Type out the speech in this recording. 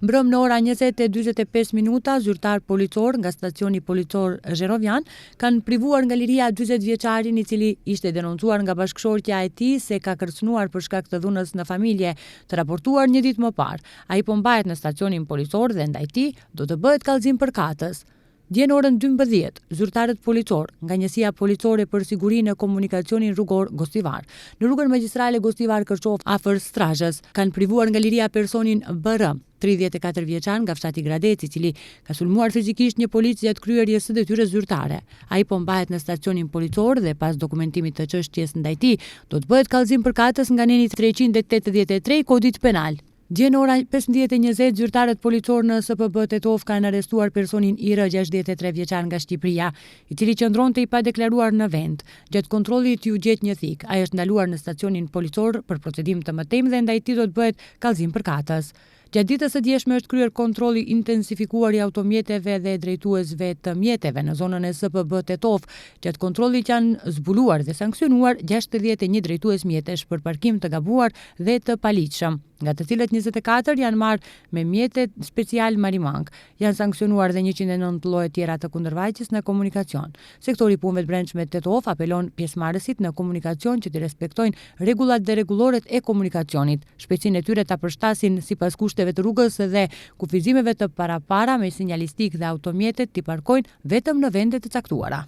Mbrëm në ora 20:45, zyrtar policor nga stacioni policor Zherovian kanë privuar nga liria 40 vjeçarin i cili ishte denoncuar nga bashkëshortja e tij se ka kërcënuar për shkak të dhunës në familje, të raportuar një ditë më parë. Ai po mbahet në stacionin policor dhe ndaj tij do të bëhet kallëzim përkatës. Dje në orën 12, zyrtarët policor nga njësia policore për sigurinë e komunikacionin rrugor Gostivar, në rrugën magjistrale Gostivar-Kërçov afër Strazhës, kanë privuar nga liria personin BR, 34 vjeçar nga fshati Gradeci, i cili ka sulmuar fizikisht një polic gjatë kryerjes së detyrës zyrtare. Ai po mbahet në stacionin policor dhe pas dokumentimit të çështjes ndaj tij, do të bëhet kallëzim përkatës nga neni 383 kodit penal. Dje në ora 15:20, zyrtarët policor në SPB Tetov kanë arrestuar personin IR, 63 vjeçar nga Shqipëria, i cili qëndronte i padeklaruar në vend. Gjatë kontrollit ju gjet një thik. Ai është ndaluar në stacionin policor për procedim të mëtejmë dhe ndaj tij do të bëhet kallëzim përkatës. Gjatë ditës së djeshme është kryer kontrolli intensifikuar i automjeteve dhe drejtuesve të mjeteve në zonën e SPB Tetov. Gjatë kontrollit janë zbuluar dhe sanksionuar 61 drejtues mjetesh për parkim të gabuar dhe të paligjshëm, nga të cilët 24 janë marrë me mjete special Marimang. Janë sanksionuar dhe 109 lloje tjera të kundërvajtjes në komunikacion. Sektori punëve të brendshme Tetov apelon pjesëmarrësit në komunikacion që të respektojnë rregullat dhe rregulloret e komunikacionit. Shpejtësinë e tyre ta përshtasin sipas kushteve të rrugës dhe kufizimeve të para me sinjalistik dhe automjetet t'i parkojnë vetëm në vende të caktuara.